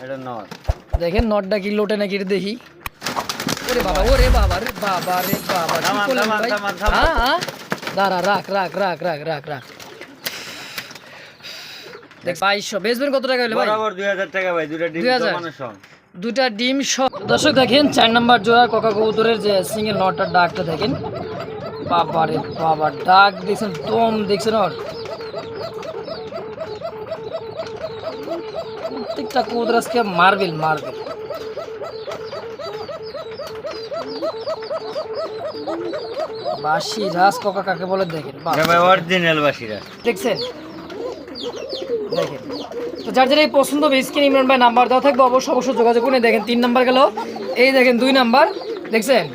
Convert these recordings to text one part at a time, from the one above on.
এটা নট। দেখেন নটটা কি লোটে নাকি এটা দেখি। ওরে বাবা রে বাবা কি করলেন ভাই? হ্যাঁ দাঁড়া রাখ দেখ 2200 বেচবেন কত টাকা হলো ভাই? বরাবর 2000 টাকা ভাই, দুইটা ডিম 2000 জমানো সব। দুইটা ডিম সহ। দর্শক দেখেন 4 নাম্বার জোড়া কোকা কবুতরের যে সিঙ্গেল নটটার ডাকটা দেখেন। বাবা রে বাবা, ডাক দেখছেন, দম দেখছেন ওর। প্রত্যেকটা কবুতর আজকে মার্বেল। বাসি রাজ কোকা কাকে বলে দেখেন। ভাই অরিজিনাল বাসিরা দেখছেন, দেখেন। তো যার যার এই পছন্দ হবে স্ক্রিনে ইমরান ভাই নাম্বার দেওয়া থাকবে, অবশ্যই যোগাযোগ করে। দেখেন 3 নাম্বার গেল, এই দেখেন 2 নাম্বার দেখছেন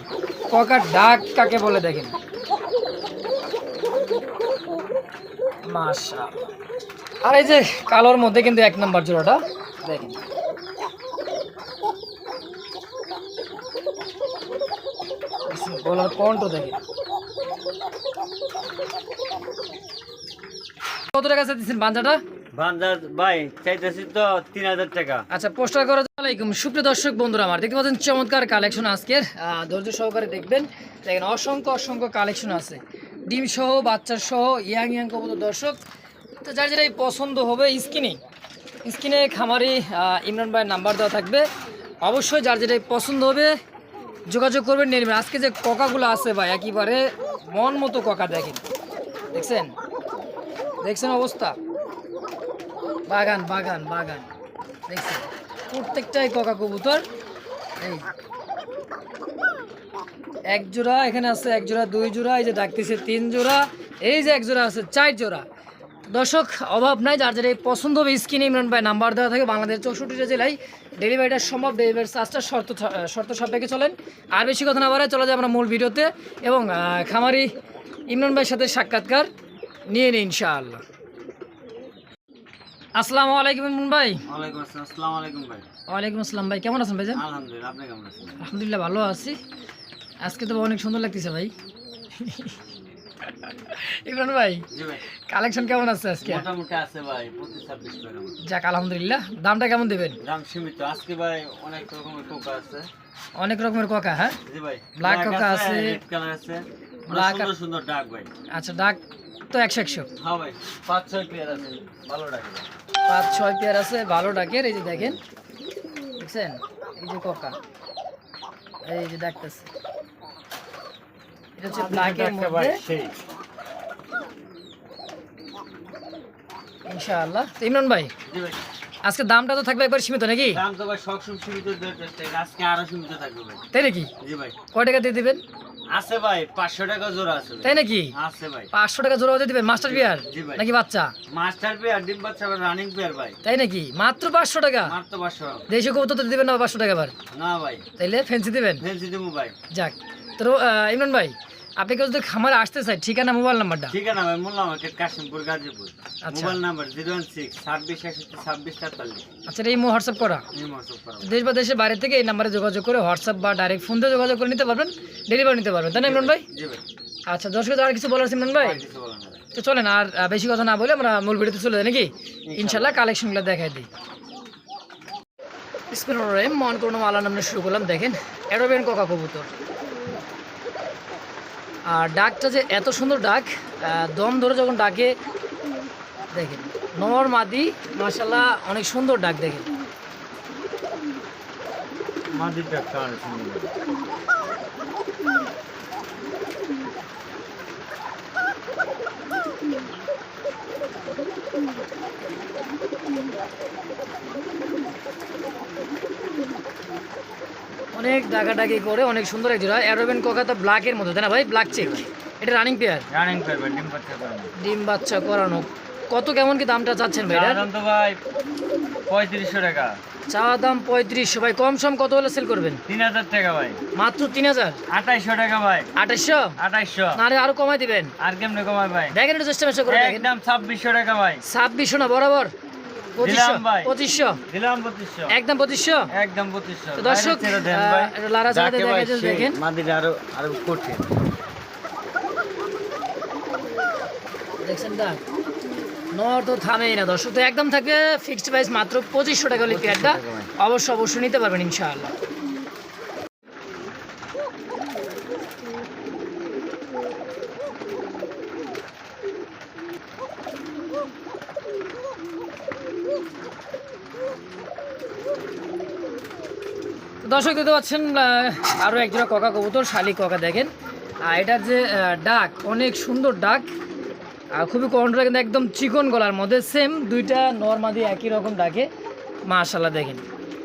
কোকার ডাক কাকে বলে দেখেন। মাশাআল্লাহ। আর এই যে কালোর মধ্যে কিন্তু 1 নাম্বার জোড়াটা দেখেন। বলার কণ্ঠ দেখেন। কত টাকা চাইতেছেন বাঞ্জাটা? বান্দা ভাই চাইতেছি তো 3000 টাকা। আচ্ছা পোস্টার করা। আলাইকুম সুপ্রিয় দর্শক বন্ধুরা, আমার দেখতে পাচ্ছেন চমৎকার কালেকশন আজকের। ধৈর্য সহকারে দেখবেন। দেখেন অসংখ্য কালেকশন আছে, ডিম সহ বাচ্চা সহ ইয়াং কবুতর। দর্শক তো যার যেটাই পছন্দ হবে স্ক্রিনে খামারি ইমরান ভাইয়ের নাম্বার দেওয়া থাকবে, অবশ্যই যার যেটাই পছন্দ হবে যোগাযোগ করবেন, নিয়ে নেবেন। আজকে যে কোকাগুলো আছে ভাই একেবারে মন মতো কোকা দেখছেন অবস্থা। বাগান দেখছেন প্রত্যেকটাই কোকা কবুতর। এই এক জোড়া এখানে আছে, 1 জোড়া 2 জোড়া, এই যে ডাকতেছে 3 জোড়া, এই যে 1 জোড়া আছে 4 জোড়া। দর্শক অভাব নাই, যার যেটা পছন্দ হবে স্ক্রিনে ইমরান ভাই নাম্বার দেওয়া থাকে। বাংলাদেশ 64টা জেলায় ডেলিভারিটা সম্ভব। ডেলিভারি চার্জটা শর্ত সাপেক্ষে চলেন। আর বেশি কথা না বাড়ায় চলে যায় আমরা মূল ভিডিওতে, এবং খামারি ইমরান ভাইয়ের সাথে সাক্ষাৎকার নিয়ে নিই ইনশাআল্লাহ। আসসালামু আলাইকুম ইমরান ভাই। ওয়ালাইকুম আসসালাম। আসসালামু আলাইকুম ভাই। ওয়ালাইকুম আসসালাম ভাই, কেমন আছেন ভাইজান? আলহামদুলিল্লাহ, আপনি কেমন আছেন? আলহামদুলিল্লাহ ভালো আছি। আজকে তো অনেক সুন্দর লাগতেছে ভাই। ইমরান ভাই জি ভাই, কালেকশন কেমন আছে আজকে? মোটামুটি আছে ভাই, 25-26 টাকা মতো। যাক আলহামদুলিল্লাহ। দামটা কেমন দেবেন? দাম সীমিত আজকে ভাই, অনেক রকমের কোকা আছে। অনেক রকমের কোকা? হ্যাঁ জি ভাই, ব্ল্যাক কোকা আছে, রেড কালার আছে, ব্ল্যাক সুন্দর ডাক ভাই। আচ্ছা ডাক তো 100 হ্যাঁ ভাই, 5-6 পেয়ার আছে, ভালো ডাক। 5-6 পেয়ার আছে ভালো ডাকের। এই যে দেখেন, দেখছেন এই যে কোকা, এই যে ডাকতেছে, এটা হচ্ছে ব্ল্যাকের মধ্যে ইনশাআল্লাহ। তো ইমরান ভাই জি ভাই, আজকে দামটা তো থাকবে একবার সীমিত নাকি? দাম তো ভাই সবসময় সীমিত দিতে, আজকে আরো সীমিত থাকবে ভাই। তাই নাকি? জি ভাই। কয় টাকা দিয়ে দিবেন? আছে ভাই 500 টাকা জোড়া আছে। তাই নাকি? আছে ভাই 500 টাকা জোড়া দিয়ে দিবেন। মাস্টার পেয়ার জি ভাই। নাকি বাচ্চা? মাস্টার পেয়ার, ডিম বাচ্চা, রানিং পেয়ার ভাই। তাই নাকি? মাত্র 500 টাকা? মাত্র 500। দেশি কবুতর তো দিবেন না 500 টাকা আবার? না ভাই, তাইলে ফ্যান্সি দিবেন? ফেন্সি দিমু ভাই। যাক। তো ইমরান ভাই আপনি কেউ যদি খামারে আসতে চাই, ঠিকানা মোবাইল নাম্বারটা? ঠিকানা ভাই মোল্লা মার্কেট, কাশিমপুর, গাজীপুর। আচ্ছা। Mobile number 016-26-61-26-43। আচ্ছা এই হোয়াটসঅ্যাপ করা? দেশ বা দেশের বাইরে থেকে এই নাম্বারে যোগাযোগ করে হোয়াটসঅ্যাপ বা ডাইরেক্ট ফোন দিয়ে যোগাযোগ করে নিতে পারবেন, ডেলিভারি নিতে পারবেন, তাই না ইমরান ভাই? জি ভাই। আচ্ছা দর্শক আর কিছু বলার আছে ইমরান ভাই? কিছু বলেন না ভাই। তো চলেন আর বেশি কথা না বলে আমরা মূল ভিডিওতে চলে যাই নাকি? ইনশাল্লাহ কালেকশনগুলো দেখাই দিই। বিসমিল্লাহির মন করুন আল্লাহর নামে শুরু করলাম। দেখেন অ্যারোবিয়ান কোকা কবুতর, আর ডাকটা যে এত সুন্দর ডাক, দম ধরে যখন ডাকে দেখেন, নর মাদি মাশাআল্লাহ অনেক সুন্দর ডাক। দেখেন মাদিটা কার সুন্দর। অনেক ডাকাডাকি করে অনেক সুন্দর এক জোড়া অ্যারোবিয়ান কোকা, তো ব্ল্যাকের মধ্যে তাই না ভাই? ব্ল্যাক চেক, এটা রানিং পেয়ার? রানিং পেয়ার ভাই, ডিম বাচ্চা করানো। ডিম বাচ্চা করানো। কত কেমন কি দামটা চাচ্ছেন ভাই? দাম তো ভাই 3500 টাকা। চাওয়া দাম 3500। ভাই কম সম কত হলে সেল করবেন? 3000 টাকা ভাই। মাত্র 3000? 2800 টাকা ভাই। 2800? 2800। না আরে আরো কমাই দিবেন? আর কেমনে কমাই ভাই? দেখেন একটু চেষ্টা করে দেখেন। একদম 2600 টাকা ভাই। 2600 না বরাবর? 2500? দিলাম ভাই। 2500? দিলাম 2500। একদম 2500? একদম 2500। তো দর্শক এটা লারা জায়গাতে দেখাচ্ছেন দেখেন। মাদিটা আরো কঠিন। দেখছেন ডাক নর তো থামেই না দর্শক, তো একদম থাকবে ফিক্সড প্রাইস মাত্র 2500 টাকা হলে পেয়ারটা অবশ্যই নিতে পারবেন ইনশাআল্লাহ। দর্শক দেখতে পাচ্ছেন আরও একজোড়া ককা কবুতর, শালিক ককা দেখেন। আর এটার যে ডাক অনেক সুন্দর ডাক, আর খুবই কন্ট্রোল, কিন্তু একদম চিকন গলার মধ্যে, সেম দুইটা নর্মাদি একই রকম ডাকে মাশাআল্লাহ দেখেন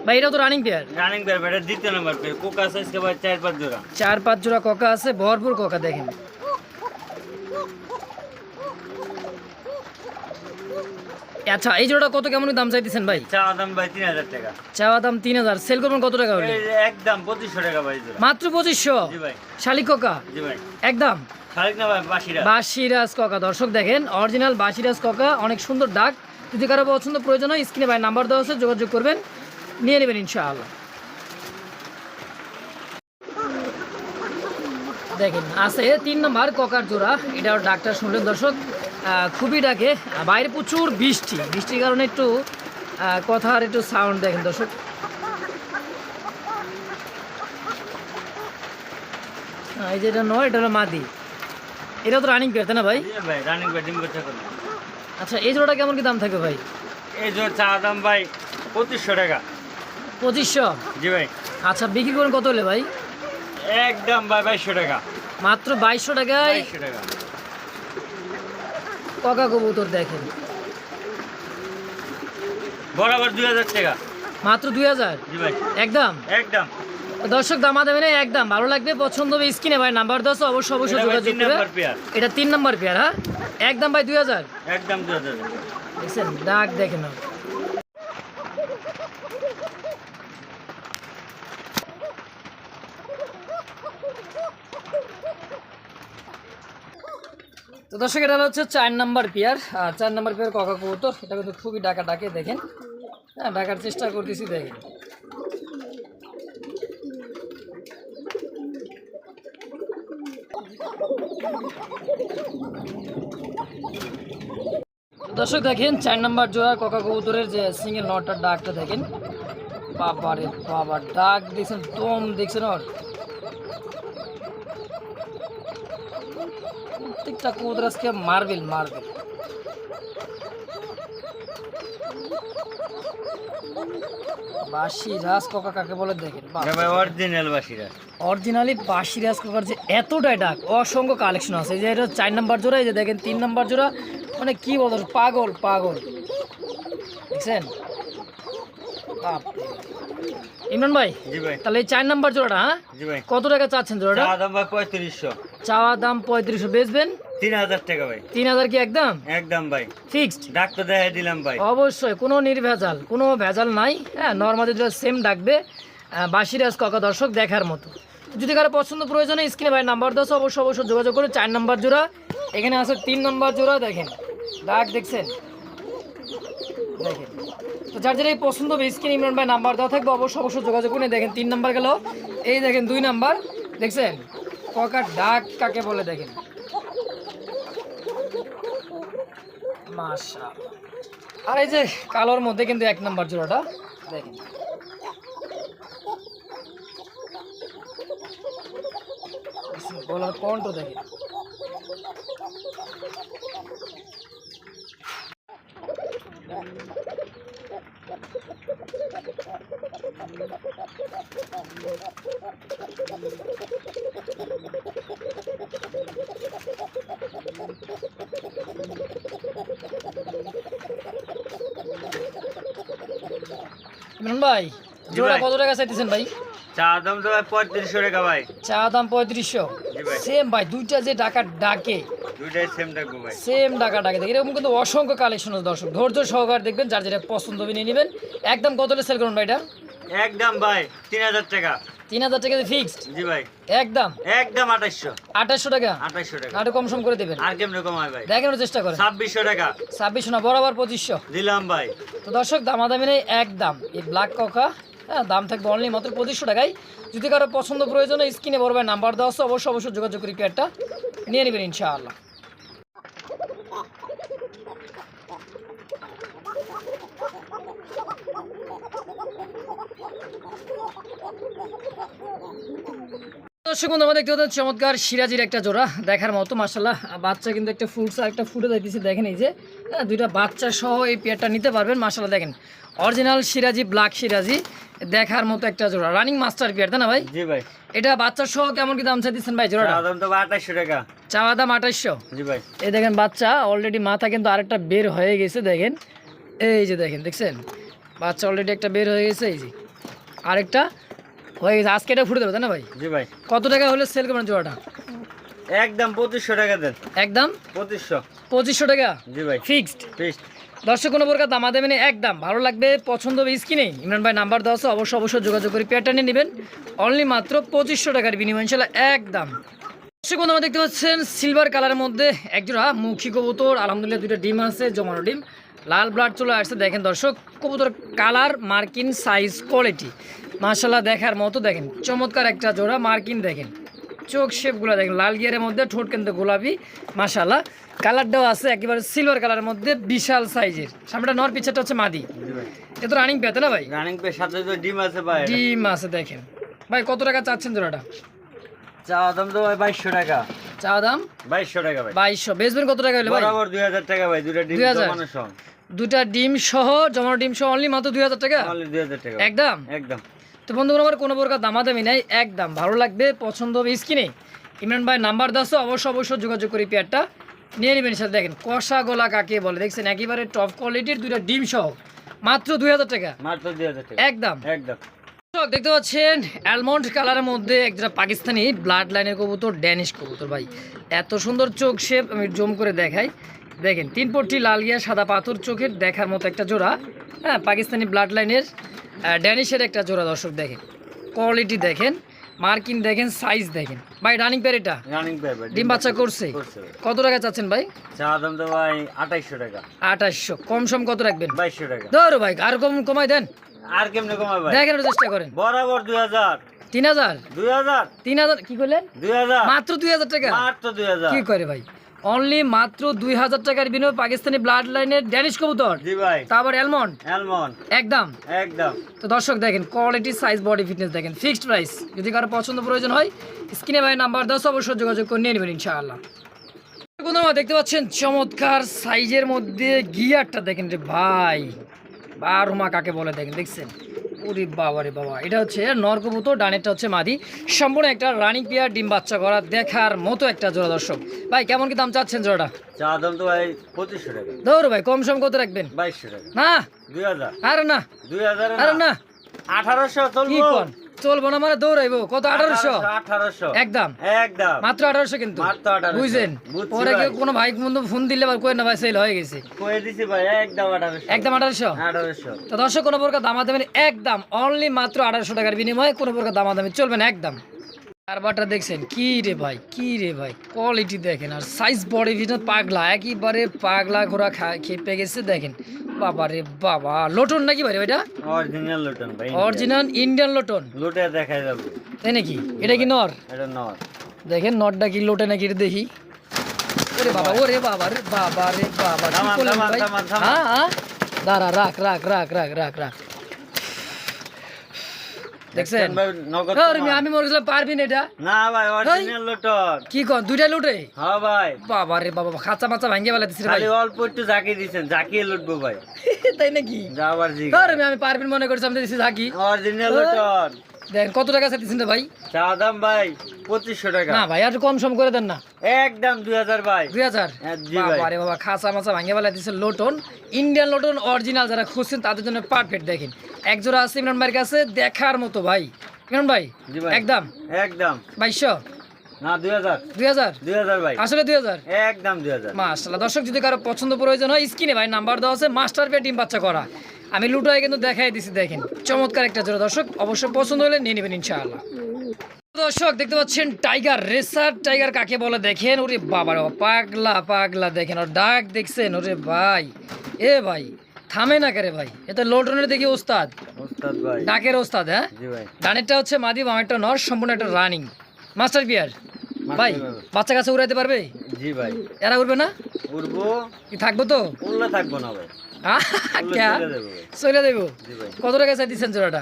ভাই। এটা তো রানিং পেয়ার, এটা দ্বিতীয় নাম্বার পেয়ার। কোকা আছে इसके बाद 4-5 জোড়া, 4-5 জোড়া ককা আছে, ভরপুর ককা দেখেন। আচ্ছা এই জোড়াটা কত কেমন দাম চাইতেছেন ভাই? চাওয়া দাম ভাই 3000 টাকা। চাওয়া দাম 3000, সেল করবেন কত টাকা হলে? একদম 2500 টাকা ভাই জোড়া। মাত্র 2500? জি ভাই। শালিক ককা? জি ভাই। একদম শালিক না ভাই, বাসিরাজ। বাসিরাজ ককা দর্শক দেখেন, অরিজিনাল বাসিরাজ ককা, অনেক সুন্দর ডাক। যদি কারো পছন্দ প্রয়োজন হয় স্ক্রিনে ভাই নাম্বার দেওয়া আছে, যোগাযোগ করবেন, নিয়ে নেবেন ইনশাআল্লাহ। দেখেন আছে 3 নম্বর ককার জোড়া, এটাও ডাকটা শুনলেন দর্শক, খুবই ডাকে। বাইরে প্রচুর বৃষ্টির কারণে একটু কথার একটু সাউন্ড দেখেন দর্শক। এই যেটা নয়, এটা হলো মাদি। এটা তো রানিং পেয়ার তাই না ভাই? ভাই রানিং পেয়ার, ডিম বাচ্চা করে। আচ্ছা এই জোড়াটা কেমন কি দাম থাকবে ভাই? এই জোড়া চাওয়া দাম ভাই 2500 টাকা। 2500? জি ভাই। আচ্ছা বিক্রি করেন কত হলে ভাই? একদম ভাই 2200 টাকা। মাত্র 2200 টাকায় 2200 টাকা। ককা কবুতর দেখেন, বরাবর 2000 টাকা। মাত্র 2000? জি ভাই। একদম একদম দর্শক দামা দেবেন একদম। ভালো লাগবে, পছন্দ হবে স্ক্রিনে ভাই নাম্বার দাও, অবশ্যই যোগাযোগ করবে। এটা 3 নম্বর পেয়ার। হ্যাঁ একদম ভাই 2000। একদম 2000। দেখছেন ডাক দেখেন। তো দর্শক এটা হচ্ছে 4 নম্বর পেয়ার, আর 4 নম্বর পেয়ার ককা কবুতর। এটা কিন্তু খুবই ডাকে দেখেন। হ্যাঁ ডাকার চেষ্টা করতেছি দেখেন। দর্শক দেখেন 4 নম্বর জোড়া ককা কবুতরের যে সিঙ্গেল নটটার ডাকটা দেখেন। বাবারে বাবা, ডাক দেখছেন, দম দেখছেন, ওর প্রত্যেকটা কবুতর আজকে মার্বেল। বাসিরাজ ককা কাকে বলে দেখেন, অরিজিনাল বাসিরাজ। অরিজিনালি বাসিরাজ ককার যে এতটাই ডাক, অসংখ্য কালেকশন আছে। এই যে এটা 4 নম্বর জোড়া, এই যে দেখেন 3 নম্বর জোড়া, মানে কি বল, পাগল দেখছেন। ইমরান ভাই, জি ভাই। তাহলে এই 4 নম্বর জোড়াটা, হ্যাঁ জি ভাই, কত টাকা চাচ্ছেন জোড়াটা? চাওয়া দাম ভাই 3500। চাওয়া দাম 3500, বেচবেন 3000 টাকা ভাই। 3000 কি একদম? একদম ভাই ফিক্সড? ডাক্তার দেখাই দিলাম ভাই। অবশ্যই কোনো নির্ভেজাল, কোনো ভেজাল নাই। হ্যাঁ নর্মালি সেম ডাকবে, বাসিরাজ ককা দর্শক দেখার মতো। যদি কারো পছন্দ প্রয়োজনে স্ক্রিনে ভাই নাম্বার দাও, অবশ্যই যোগাযোগ করে। 4 নম্বর জোড়া, এখানে আছে 3 নম্বর জোড়া দেখেন, ডাক দেখছেন দেখেন। তো যার যেটা পছন্দ হবে স্ক্রিনে ইমরান ভাই নাম্বার দেওয়া থাকবে, অবশ্যই যোগাযোগ করে। দেখেন 3 নম্বর গেল, এই দেখেন 2 নম্বর দেখছেন ককার ডাক কাকে বলে দেখেন, মাশাআল্লাহ। আর এই যে কালোর মধ্যে কিন্তু 1 নম্বর জোড়াটা দেখেন, বলার কণ্ঠ দেখেন। ইমরান ভাই জোড়া কত টাকা চাইতেছেন ভাই? চা দাম তো ভাই 3500 টাকা ভাই। চা দাম 3500? জি ভাই। সেম ভাই, দুইটা যে টাকা ডাকে, দুইটাই সেম ডাকবো ভাই। সেম টাকা ডাকে দেখেন। এরকম কিন্তু অসংখ্য কালেকশন আছে দর্শক, ধৈর্য সহকারে দেখবেন, যার যেটা পছন্দ হবে নিয়ে নেবেন। একদম কত সেল করুন ভাই এটা? একদম ভাই 3000 টাকা। 3000 টাকা ফিক্সড? জি ভাই। একদম 2800। 2800 টাকা? 2800 টাকা। আরো কম সম করে দেবেন? আর কেমনে কমাই ভাই? দেখানোর চেষ্টা করেন। 2600 টাকা। 2600 না, বরাবর 2500 দিলাম ভাই। তো দর্শক দামাদামি নেই একদম। এই ব্ল্যাক ককা, হ্যাঁ দাম থাকবে অনলি মাত্র 2500 টাকায়। যদি কারো পছন্দ প্রয়োজন হয় স্ক্রিনে বড় ভাই নাম্বার দেওয়া আছে, অবশ্যই যোগাযোগ করে পেয়ারটা নিয়ে নেবেন ইনশাআল্লাহ। দর্শক বন্ধু, আমরা দেখতে পাচ্ছি চমৎকার সিরাজির একটা জোড়া দেখার মতো মাশাআল্লাহ। বাচ্চা কিন্তু একটা ফুটস আর একটা ফুটে যাইতেছে, দেখেন এই যে দুইটা বাচ্চা সহ এই পেয়ারটা নিতে পারবেন মাশাআল্লাহ। দেখেন অরিজিনাল সিরাজি, ব্ল্যাক সিরাজি দেখার মতো একটা জোড়া, রানিং মাস্টার পেয়ার, তাই না ভাই? জি ভাই। এটা বাচ্চা সহ কেমন কি দাম চাইতেছেন ভাই জোড়াটা? দাম তো 2800 টাকা। চাওয়া দাম 2800। জি ভাই। এই দেখেন বাচ্চা অলরেডি মাথা কিন্তু আরেকটা বের হয়ে গেছে, দেখেন এই যে দেখেন, দেখছেন বাচ্চা অলরেডি একটা বের হয়ে গেছে, এই যে আরেকটা হয়ে গেছে। আজকে এটা ফুটে দেবে, তাই না ভাই? জি ভাই। কত টাকা হলে সেল করবেন জোড়াটা? একদম 2500 টাকা দেন। একদম 2500 টাকা। জি ভাই। ফিক্সড। ফিক্সড। দর্শক কোনো প্রকার দামা দেবেন, একদম ভালো লাগবে, পছন্দ হবে স্ক্রিনে ইমরান ভাই নাম্বার দেওয়া আছে, অবশ্যই যোগাযোগ করে পেয়ারটা নিয়ে নেবেন। অনলি মাত্র 2500 টাকার বিনিময় ইনশাআল্লাহ একদম। দর্শক বন্ধু, আমরা দেখতে পাচ্ছেন সিলভার কালারের মধ্যে একজোড়া মুখী কবুতর, আলহামদুলিল্লাহ দুইটা ডিম আছে, জমানো ডিম, লাল ব্লাড চলে আসছে। দেখেন দর্শক কবুতর কালার, মার্কিন, সাইজ, কোয়ালিটি মাশাআল্লাহ দেখার মতো। দেখেন চমৎকার একটা জোড়া, মার্কিন দেখেন, চোখ শেপগুলো দেখেন লাল গিয়ারের মধ্যে, ঠোঁট কিন্তু গোলাপি মাশাআল্লাহ। কালারটাও আছে একেবারে সিলভার কালারের মধ্যে, বিশাল সাইজের। সামনেটা নর, পিছাটা হচ্ছে মাদি। এ তো রানিং পেতে না ভাই? রানিং পে, সাথে তো ডিম আছে ভাই। ডিম আছে দেখেন। ভাই কত টাকা চাচ্ছেন জোড়াটা? চাওয়া দাম তো ভাই 2200 টাকা। চা দাম 2200 টাকা ভাই। 2200। বেচবেন কত টাকা হলে ভাই? বরাবর 2000 টাকা ভাই, দুটো ডিম 2000 জমানো সহ। দুটা ডিম সহ, জমানো ডিম সহ অনলি মাত্র 2000 টাকা। অনলি 2000 টাকা। একদম একদম। তো বন্ধুরা আমার কোনো প্রকার দামাদামি নাই, একদম ভালো লাগবে, পছন্দ হবে স্ক্রিনে ইমরান ভাই নাম্বার দাও, অবশ্যই যোগাযোগ করি পেয়ারটা নিয়ে নেবেন। সাথে দেখেন কষা গলা কাকে বলে, দেখছেন একেবারে টপ কোয়ালিটির দুইটা ডিম সহ মাত্র 2000 টাকা। মাত্র 2000 টাকা। একদম একদম। দেখতে পাচ্ছেন অ্যালমন্ড কালারের মধ্যে একটা পাকিস্তানি ব্লাড লাইনের কবুতর, ড্যানিশ কবুতর। ভাই এত সুন্দর চোখ শেপ, আমি জুম করে দেখাই, দেখেন 3 পট্টি লাল গিয়া সাদা পাথর চোখের, দেখার মতো একটা জোড়া। হ্যাঁ, পাকিস্তানি ব্লাড লাইনের ড্যানিশের একটা জোড়া। দর্শক দেখেন কোয়ালিটি দেখেন, মার্কিন দেখেন, সাইজ দেখেন। ভাই রানিং পেয়ার, এটা রানিং পে ভাই। ডিম বাচ্চা করছে। কত টাকা চাচ্ছেন ভাই? চাওয়া দাম তো ভাই 2800 টাকা। 2800। কম সম কত রাখবেন? 2200 টাকা। ধরো ভাই, আর কমাই দেন, আর কেমনে কমাই ভাই? দেখেন চেষ্টা করেন। বরাবর 2000। 3000। 2000 কি করলেন? 2000। মাত্র 2000 টাকা। মাত্র 2000। কি করে ভাই? অনলি মাত্র 2000 টাকার বিনিময়ে পাকিস্তানি ব্লাড লাইনের ড্যানিশ কবুতর। জি ভাই। তারপর অ্যালমন্ড অ্যালমন্ড। একদম। একদম। তো দর্শক দেখেন কোয়ালিটি, সাইজ, বডি ফিটনেস দেখেন, ফিক্সড প্রাইস। যদি কারো পছন্দ প্রয়োজন হয় স্ক্রিনে ভাই নাম্বার দাও, অবশ্যই যোগাযোগ করে নিয়ে নেবেন ইনশাআল্লাহ। বন্ধুরা দেখতে পাচ্ছেন চমৎকার সাইজের মধ্যে গিয়ারটা দেখেন রে ভাই, বারোমা কাকে বলে দেখেন, দেখছেন ওরে বাবা রে বাবা। এটা হচ্ছে নর কবুতর, ডানেরটা হচ্ছে মাদি, সম্পূর্ণ একটা রানিং পেয়ার, ডিম বাচ্চা করা দেখার মতো একটা জোড়া। দর্শক ভাই কেমন কি দাম চাচ্ছেন জোড়াটা? চা দাম তো ভাই 2500 টাকা। ধরো ভাই কম সম কত রাখবেন? 2200 টাকা। না 2000। আরে না 2000। আরে না 1800 কি চলবো। কোন চলবো না মানে দৌড়াইবো কত? 1800। 1800। একদম একদম। মাত্র 1800 কিন্তু। মাত্র 1800। বুঝছেন? বুঝছি পরে ভাই। কেউ কোনো ভাই বন্ধু ফোন দিলে আবার কই না ভাই সেল হয়ে গেছে। কই দিছি ভাই, একদম 1800। একদম 1800। 1800। তো দর্শক কোনো প্রকার দামাদামি একদম, অনলি মাত্র 1800 টাকার বিনিময়ে কোনো প্রকার দামাদামি চলবে না একদম। কারবারটা দেখছেন কি রে ভাই, কি রে ভাই, কোয়ালিটি দেখেন আর সাইজ, বডি ফিটনেস পাগলা, একেবারে পাগলা ঘোড়া খেপে গেছে দেখেন। বাবা রে বাবা, লোটন নাকি ভাই ওইটা? অরিজিনাল লটন ভাই। Original Indian lotion. লুটে দেখাই যাবে। তাই নাকি? এটা কি নর? এটা নর। দেখেন নরটা কি লোটে নাকি এটা দেখি। ওরে বাবা, ওরে বাবা রে বাবা রে বাবা, কি থামান, করলেন থামান, ভাই? থামান, থামান। হ্যাঁ হ্যাঁ, দাঁড়া, রাখ রাখ রাখ রাখ রাখ রাখ। দেখছেন ভাই নগদ। আমি মনে করছিলাম পারবি না এটা। না ভাই, অরিজিনাল লটন। কি কন দুইটা লুটে? হ্যাঁ ভাই। বাবা রে বাবা, খাঁচা মাচা ভাঙ্গে বেলা দিচ্ছে ভাই। খালি অল্প একটু জাকি দিছেন, জাকিয়ে লুটবো ভাই। তাই নাকি? যাবার জি। আমি পারবিন মনে করছি, আমি দিছি ঝাঁকি। অরিজিনাল লটন। দেখেন কত টাকা চাইতেছেন রে ভাই? চা দাম ভাই 2500 টাকা। না ভাই আর কম সম করে দেন না। একদম 2000 ভাই। 2000। হ্যাঁ, জি ভাই। বাবা রে বাবা, খাঁচা মাচা ভাঙ্গে বেলা দিচ্ছে লোটন, ইন্ডিয়ান লোটন অরিজিনাল, যারা খুঁজছেন তাদের জন্য পারফেক্ট। দেখেন এক জোড়া আছে ইমরান ভাইয়ের কাছে দেখার মতো ভাই। ইমরান ভাই জি ভাই। একদম একদম 2200। না 2000। 2000 2000 ভাই। আসলে 2000। একদম 2000। মাশাআল্লাহ। দর্শক যদি কারো পছন্দ প্রয়োজন হয় স্ক্রিনে ভাই নাম্বার দেওয়া আছে, মাস্টার পেয়ে ডিম বাচ্চা করা। আমি লুটাই কিন্তু দেখাই দিছি, দেখেন চমৎকার একটা জোড়া। দর্শক অবশ্যই পছন্দ হলে নিয়ে নেবেন ইনশাআল্লাহ। দর্শক দেখতে পাচ্ছেন টাইগার রেসার, টাইগার কাকে বলে দেখেন, ওরে বাবা রে পাগলা পাগলা দেখেন, ওর ডাক দেখছেন, ওরে ভাই এ ভাই থামে না করে ভাই, এটা লোটনের দেখি ওস্তাদ, ওস্তাদ ভাই। ডাকের ওস্তাদ। হ্যাঁ, জি ভাই। ডানেরটা হচ্ছে মাদি, বামেরটা নর, সম্পূর্ণ একটা রানিং মাস্টার পিয়ার। ভাই বাচ্চা কাছে উড়াইতে পারবে? জি ভাই। এরা উড়বে না? উড়বো। কি থাকবো তো? উড়লে থাকবো না ভাই। চলে দেবো। জি ভাই। কত টাকা চাই দিচ্ছেন জোড়াটা?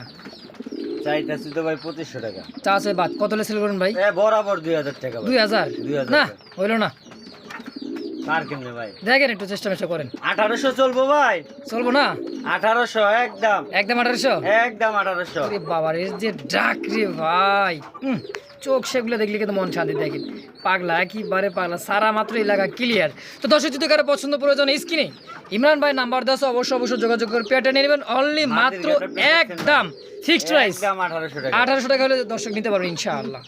চাইতাছি তো ভাই 2500 টাকা। চা আছে বাদ কত হলে সেল করুন ভাই? বরাবর 2000 টাকা ভাই। 2000 2000 না হইলো না, কার কেমনে ভাই? দেখেন একটু চেষ্টা মেষ্টা করেন। 1800 চলবো ভাই? চলবো না? 1800 একদম। একদম 1800? একদম 1800। আরে বাবা রে যে ডাক রে ভাই, চোখ সেগুলো দেখলে কিন্তু মন শান্তি। দেখেন পাগলা, একেবারে পাগলা, সারা মাত্র এলাকা ক্লিয়ার। তো দর্শক যদি কারো পছন্দ প্রয়োজন স্ক্রিনে ইমরান ভাই নাম্বার 10 অবশ্যই যোগাযোগ করে পেয়ারটা নিয়ে নেবেন। অনলি মাত্র একদম ফিক্সড প্রাইস একদম 1800 টাকা। 1800 টাকা হলে দর্শক নিতে পারবেন ইনশাআল্লাহ।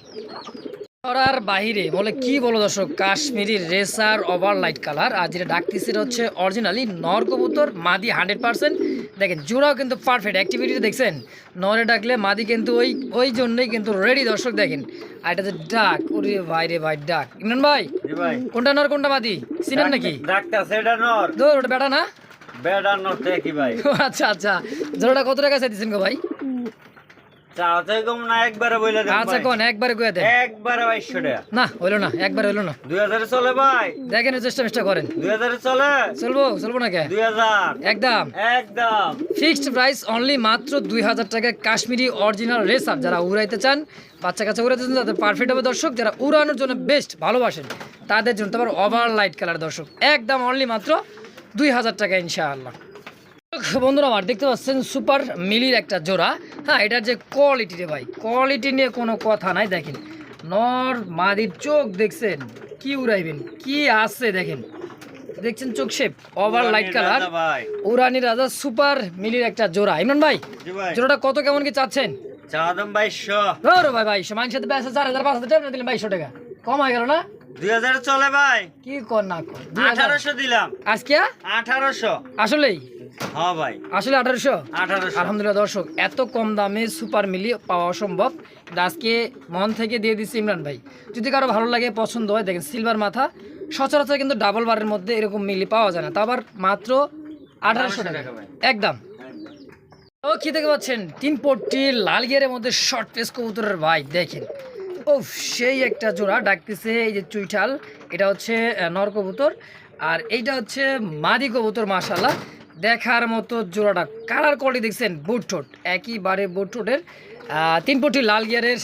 আর বাহিরে বলে কি বলো দর্শক, Kashmiri racer over light colour, আর যেটা ডাকতেছে এটা হচ্ছে অরিজিনালি নর কবুতর, মাদি 100%। দেখেন জোড়াও কিন্তু পারফেক্ট, অ্যাক্টিভিটিটা দেখছেন, নরে ডাকলে মাদি কিন্তু ওই জন্যই কিন্তু রেডি দর্শক। দেখেন আর এটা যে ডাক, ওরে ভাই রে ভাই ডাক। ইমরান ভাই জি ভাই, কোনটা নর কোনটা মাদি চিনেন নাকি? ডাকটা সেটা নর, দৌড় ওটা বেটা না? বেডার নর কি ভাই? আচ্ছা আচ্ছা, জোড়াটা কত টাকা চাইতেছেন গো ভাই? চাওতে কম না, একবারে বইলা দেন আচ্ছা ভাই। কোন একবারে কইয়া দেন। একবারে 2200 টাকা। না হইলো না, একবার হইলো না। 2000 চলে ভাই? দেখেন চেষ্টা মেষ্টা করেন। 2000 চলে? চলবো না কে? 2000 একদম একদম ফিক্সড প্রাইস অনলি মাত্র 2000 টাকা। কাশ্মীরি অরিজিনাল রেসার, যারা উড়াইতে চান, বাচ্চা কাচ্চা উড়াইতে চান, তাদের পারফেক্ট হবে দর্শক। যারা উড়ানোর জন্য বেস্ট ভালোবাসেন তাদের জন্য। তারপর ওভার লাইট কালার দর্শক, একদম অনলি মাত্র 2000 টাকা ইনশাআল্লাহ। বন্ধুরা আমার দেখতে পাচ্ছেন সুপার মিলির একটা জোড়া। হ্যাঁ এটার যে কোয়ালিটি রে ভাই, কোয়ালিটি নিয়ে কোনো কথা নাই। দেখেন নর মাদির চোখ দেখছেন, কি উড়াইবেন কি আছে দেখেন, দেখছেন চোখ শেপ, ওভার লাইট কালার, ভাই উরানি রাজা সুপার মিলির একটা জোড়া। ইমরান ভাই জি ভাই, জোড়াটা কত কেমন কি চাচ্ছেন? চাওদাম 2200। ধরো ভাই 2200, মানুষের সাথে 4000 5000 টাকা দিলেন 2200 টাকা, কম হয়ে গেল না? 2000 চলে ভাই? কি কর না কর 1800 দিলাম আজকে 1800। আসলেই হ্যাঁ ভাই আসলে 1800। 1800। আলহামদুলিল্লাহ দর্শক, এত কম দামে সুপার মিলি পাওয়া অসম্ভব। আজকে মন থেকে দিয়ে দিচ্ছি ইমরান ভাই, যদি কারো ভালো লাগে পছন্দ হয়। দেখেন সিলভার মাথা, সচরাচর কিন্তু ডাবল বারের মধ্যে এরকম মিলি পাওয়া যায় না, তা আবার মাত্র 1800 টাকা একদম। ও কি দেখতে পাচ্ছেন 3 পট্টি লাল গিয়ারের মধ্যে শর্ট পেস কবুতরের ভাই। দেখেন ও সেই একটা জোড়া ডাকতেছে, এই যে চুইঠাল, এটা হচ্ছে নর কবুতর, আর এইটা হচ্ছে মাদি কবুতর। মাশাআল্লাহ দেখার মতো জোড়াটা, কালার কোয়ালিটি দেখছেন, বুট ঠোঁট একইবারে বুট ঠোঁটের, 3 পট্টি লাল গিয়ারের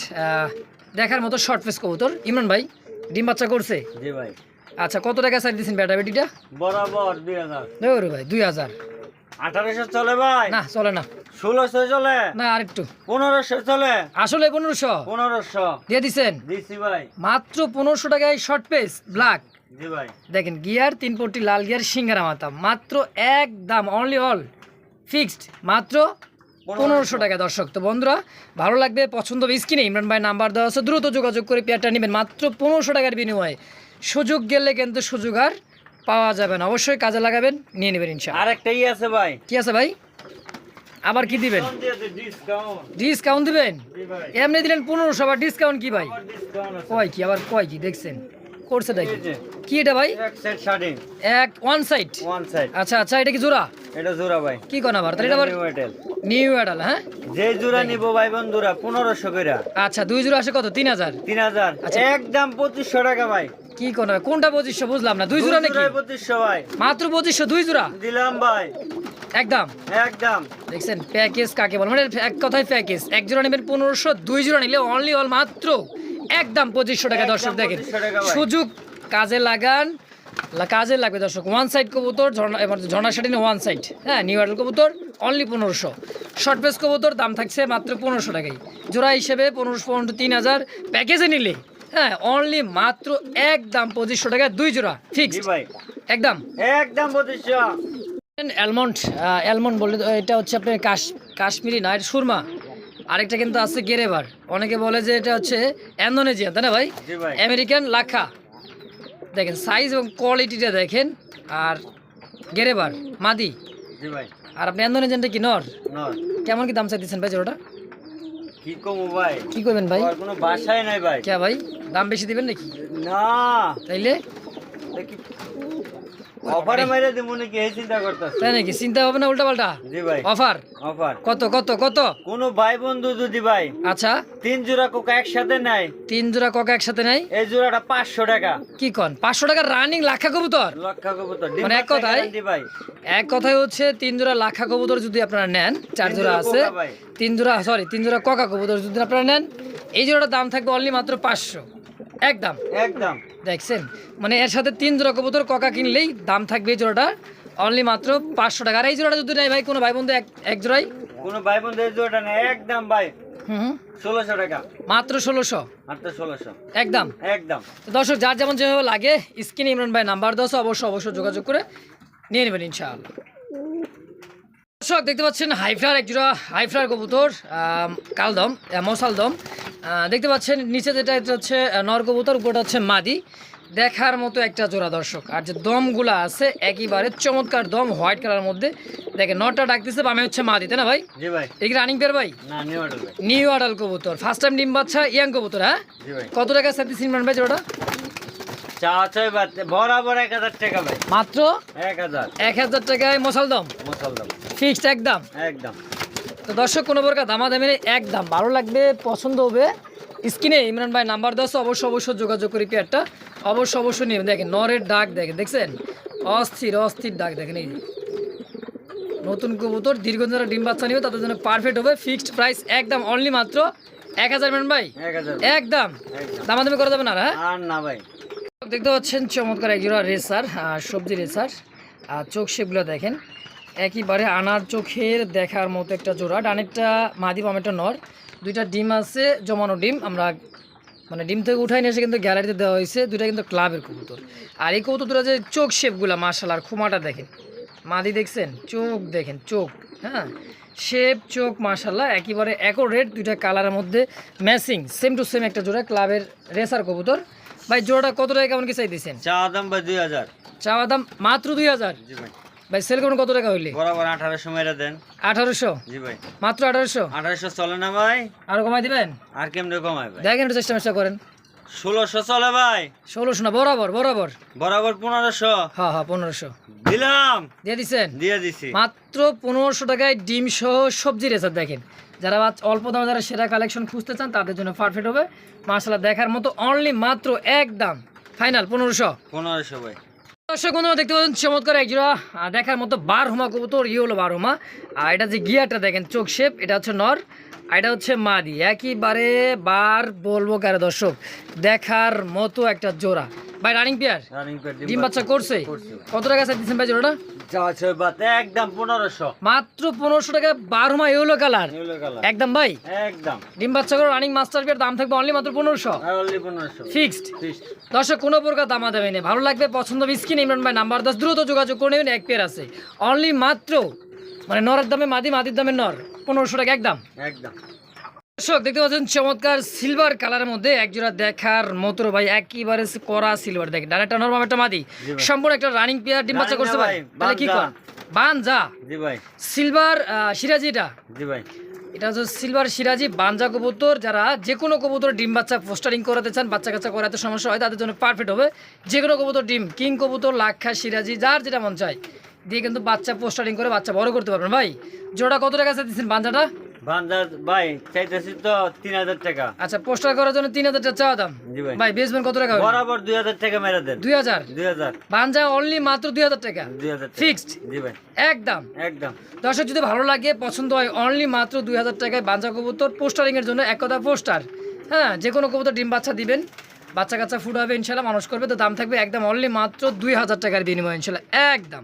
দেখার মতো শর্ট পেস কবুতর। ইমরান ভাই ডিম বাচ্চা করছে? জি ভাই। আচ্ছা কত টাকা চাই দিয়েছেন বেটা বেটিটা? বরাবর 2000। ধরো ভাই 2000। 1800 চলে ভাই? না চলে না। 1600 চলে? না আরেকটু। 1500 চলে? আসলে 1500 1500 দিয়ে দিছেন দিছি ভাই। মাত্র 1500 টাকায় শর্ট পেস ব্ল্যাক। জি ভাই। দেখেন গিয়ার 3 পট্টি লাল গিয়ার সিঙ্গারা মাথা, মাত্র একদম অনলি অল ফিক্সড মাত্র 1500 টাকা দর্শক। তো বন্ধুরা ভালো লাগবে, পছন্দ হবে স্ক্রিনে ইমরান ভাই নাম্বার দেওয়া আছে, দ্রুত যোগাযোগ করে পেয়ারটা নেবেন মাত্র 1500 টাকার বিনিময়ে। সুযোগ গেলে কিন্তু সুযোগ আর পাওয়া যাবে না, অবশ্যই কাজে লাগাবেন, নিয়ে নেবেন ইনশাআল্লাহ। আরেকটাই আছে ভাই। কি আছে ভাই? আবার কি দিবেন? ডিসকাউন্ট। ডিসকাউন্ট দিবেন? জি ভাই। এমনি দিলেন 1500, আবার ডিসকাউন্ট কি ভাই? ডিসকাউন্ট আছে। কয় কি দেখছেন করছে দেখি এই যে, কি এটা ভাই? এক সেট শার্টিং, এক ওয়ান সাইড। One side. আচ্ছা আচ্ছা, এটা কি জোড়া? এটা জোড়া ভাই। কি কোন আবার তাহলে এটা আবার নিউ মডেল। New adult? হ্যাঁ যে জোড়া নিব ভাই বন্ধুরা 1500 কইরা। আচ্ছা দুই জোড়া আসে কত? 3000। 3000 আচ্ছা। একদম 2500 টাকা ভাই। কি কোন কোনটা 2500 বুঝলাম না, দুই জোড়া নাকি? 2500 ভাই মাত্র 2500 দুই জোড়া দিলাম ভাই। একদম। একদম দেখছেন প্যাকেজ কাকে বলে, মানে এক কথায় প্যাকেজ। এক জোড়া নেবেন 1500, দুই জোড়া নিলে অনলি অল মাত্র একদম 2500 টাকা দর্শক। একদম দেখেন 2500 টাকা ভাই। সুযোগ কাজে লাগান, কাজে লাগবে দর্শক। ওয়ান সাইড কবুতর ঝর্ণা শাটিন ওয়ান সাইড, হ্যাঁ নিউ অ্যাডাল কবুতর অনলি 1500। শর্ট পেস কবুতর দাম থাকছে মাত্র 1500 টাকাই জোড়া হিসেবে, 1500 3000 প্যাকেজে নিলে হ্যাঁ অনলি মাত্র একদম 2500 টাকা দুই জোড়া জি ফিক্সড ভাই। একদম। একদম 2500। অ্যালমন্ড বলে এটা হচ্ছে আপনার কাশ্মীরি না, এটা সুরমা। আরেকটা কিন্তু আছে গেরেবার, অনেকে বলে যে এটা হচ্ছে ইন্দোনেশিয়ান, তাই না ভাই? জি ভাই। আমেরিকান লাখা। দেখেন সাইজ এবং কোয়ালিটিটা দেখেন, আর গেরেবার মাদি, জি ভাই। আর আপনি ইন্দোনেশিয়ানটা কি নর? নর। কেমন কি দাম চাইতেছেন ভাই জোড়াটা? কি কমু ভাই? কি করবেন ভাই? আর কোনো বাসায় নাই ভাই। কে ভাই দাম বেশি দিবেন নাকি? না তাইলে অফারে মেরে দিব নাকি এই চিন্তা করতেছ? তাই নাকি? চিন্তা হবে না উল্টা পাল্টা? জি ভাই। অফার অফার কত কত কত? কোন ভাই বন্ধু যদি ভাই আচ্ছা 3 জোড়া কোকা একসাথে নেয়, 3 জোড়া কোকা একসাথে নাই? এই জোড়াটা 500 টাকা। কি কোন? 500 টাকা রানিং লাখা কবুতর? লক্ষা কবুতর ডিম মানে এক বাচ্চা কথায়? গ্যারান্টি ভাই। এক কথায় হচ্ছে 3 জোড়া লাখা কবুতর যদি আপনারা নেন, 4 জোড়া আছে, 3 জোড়া কোকা কবুতর যদি আপনারা নেন, এই জোড়াটার দাম থাকবে অনলি মাত্র 500 একদম। একদম দেখছেন, মানে এর সাথে 3 জোড়া কবুতর কোকা কিনলেই দাম থাকবে এই জোড়াটা অনলি মাত্র 500 টাকা। আর এই জোড়াটা যদি নেয় ভাই কোনো ভাই বন্ধু এক জোড়াই, কোন ভাই বন্ধু এই জোড়াটা নেয় একদম ভাই হুম 1600 টাকা। মাত্র 1600 মাত্র 1600 একদম। একদম। তো দর্শক যার যেমন যেভাবে লাগে স্ক্রিনে ইমরান ভাই নাম্বার দেওয়া আছে, অবশ্যই যোগাযোগ করে নিয়ে নেবেন ইনশাআল্লাহ। দর্শক দেখতে পাচ্ছেন হাইফ্লার একজোড়া হাইফ্লার কবুতর, কালদম মশালদম দেখতে পাচ্ছেন। নিচে যেটা এটা হচ্ছে নর কবুতর, উপরটা হচ্ছে মাদি। দেখার মতো একটা জোড়া দর্শক। আর যে দমগুলা আছে একেবারে চমৎকার দম, হোয়াইট কালার মধ্যে। দেখেন নরটা ডাকতেছে, বামে হচ্ছে মাদি, তাই না ভাই? জি ভাই। এই রানিং পেয়ার ভাই? না নিউ অর্ডার ভাই। নিউ আডাল কবুতর, ফার্স্ট টাইম ডিম বাচ্চা ইয়াং কবুতর। হ্যাঁ জি ভাই। কত টাকা সাথে ইমরান ভাই জোড়াটা? চা ছয় বাদ বরাবর 1000 টাকা ভাই। মাত্র 1000 টাকায় মশালদম মুসলদম ফিক্সড একদম। একদম। তো দর্শক কোনো প্রকার দামাদামি নেই, একদম। ভালো লাগবে, পছন্দ হবে, স্ক্রিনে ইমরান ভাই নাম্বার দেওয়া আছে, অবশ্যই যোগাযোগ করি। পেয়ারটা অবশ্যই নেবেন। দেখেন নরের ডাক দেখেন, দেখছেন অস্থির ডাক দেখেন। এই নতুন কবুতর দীর্ঘদিন যারা ডিম বাচ্চা নিবে তাদের জন্য পারফেক্ট হবে। ফিক্সড প্রাইস একদম অনলি মাত্র 1000 ইমরান ভাই 1000 একদম। দামাদামি করা যাবে না? হ্যাঁ আর না ভাই। দেখতে পাচ্ছেন চমৎকার একজোড়া রেসার, সবজি রেসার। আর চোখ শেপগুলো দেখেন একেবারে আনার চোখের দেখার মতো একটা জোড়া। ডানেরটা মাদি, বামেরটা নর। দুইটা ডিম আছে, জমানো ডিম। আমরা মানে ডিম থেকে উঠাই নিয়ে এসে কিন্তু গ্যালারিতে দেওয়া হয়েছে। দুইটা কিন্তু ক্লাবের কবুতর। আর এই কবুতরটা যে চোখ শেপগুলো মাশাআল্লাহ, আর খুমাটা দেখেন, মাদি দেখছেন, চোখ দেখেন, চোখ হ্যাঁ শেপ চোখ মাশাআল্লাহ একেবারে অ্যাকোরেট। দুইটা কালারের মধ্যে ম্যাচিং, সেম টু সেম একটা জোড়া ক্লাবের রেসার কবুতর। ভাই জোড়াটা কত টাকা কেমন কি চাই দিয়েছেন? চা দাম ভাই 2000। চাওয়া দাম মাত্র 2000। জি ভাই। ভাই সেল করুন কত টাকা হইলে? বরাবর 1800 মেরে দেন। 1800? জি ভাই। মাত্র 1800? 1800 চলে না ভাই? আরো কমাই দিবেন? আর কেমনে কমাই ভাই? দেখেন একটু চেষ্টা করেন। 1600 চলে ভাই। 1600 না, বরাবর বরাবর 1500। হ্যাঁ 1500 দিলাম। দিয়ে দিচ্ছেন? দিয়ে দিছি। মাত্র 1500 টাকায় ডিম সহ সবজি রেসার। দেখেন যারা অল্প দামে যারা সেরা কালেকশন খুঁজতে চান তাদের জন্য পারফেক্ট হবে মাশাআল্লাহ। দেখার মতো অনলি মাত্র একদম ফাইনাল 1500 ভাই। দর্শক বন্ধুরা দেখতে পাচ্ছেন চমৎকার একজোড়া দেখার মতো বারহুমা কবুতর, ইয়েলো বারহুমা। আর এটা যে গিয়ারটা দেখেন চোখ শেপ, এটা হচ্ছে নর, আর এটা হচ্ছে মাদি। একেবারে বার বলবো কারে দর্শক, দেখার মতো একটা জোড়া। ভাই রানিং পেয়ার ডিম বাচ্চা করছে? কত টাকা চাই দিচ্ছেন ভাই জোড়াটা? একদম 1500। মাত্র 1500 টাকা বারহুমা ইয়েলো কালার একদম ভাই। একদম ডিম বাচ্চা করে রানিং মাস্টার পেয়ার দাম থাকবে অনলি মাত্র 1500 ফিক্সড। দর্শক কোনো প্রকার দামা দেবে না, ভালো লাগবে, পছন্দ স্ক্রিনে ইমরান ভাই নাম্বার 10 দ্রুত যোগাযোগ করে নেবেন। এক পেয়ার আছে অনলি মাত্র, মানে নরের দামে মাদি, মাদির দামে নর, 1500 টাকা একদম। দর্শক দেখতে পাচ্ছেন চমৎকার সিলভার কালারের মধ্যে একজোড়া দেখার মতো ভাই, একেবারে করা সিলভার। দেখেন ডানেরটা নর, বামেরটা মাদি, সম্পূর্ণ একটা রানিং পেয়ার ডিম বাচ্চা করছে ভাই। তাহলে কি কর বানজা সিলভার সিরাজি, এটা হচ্ছে সিলভার সিরাজি বানজা কবুতর। যারা যে কোনো কবুতর ডিম বাচ্চা পোস্টারিং করাতে চান, বাচ্চা কাচ্চা করাতে সমস্যা হয়, তাদের জন্য পারফেক্ট হবে। যে কোনো কবুতর ডিম, কিং কবুতর, লাক্ষা, সিরাজি, যার যেটা মন চায় দিয়ে কিন্তু বাচ্চা পোস্টারিং করে বাচ্চা বড় করতে পারবেন। ভাই জোড়া কত টাকা চাইতেছেন বানজাটা? ভাই চাইতেছি তো 3000 টাকা। আচ্ছা পোস্টার করার জন্য 3000 টাকা চাওয়া দাম। ভাই বেচবেন কত টাকা? বরাবর 2000 টাকা মেরে দেন। 2000 বানজা অনলি মাত্র 2000 টাকা ফিক্সড একদম। দর্শক যদি ভালো লাগে পছন্দ হয় অনলি মাত্র 2000 টাকায় বানজা কবুতর পোস্টারিং এর জন্য এক কথা পোস্টার। হ্যাঁ যে কোনো কবুতর ডিম বাচ্চা দিবেন, বাচ্চা কাচ্চা ফুড হবে ইনশাল্লাহ, মানুষ করবে, তো দাম থাকবে একদম অনলি মাত্র 2000 টাকার বিনিময় ইনশাল্লাহ একদম।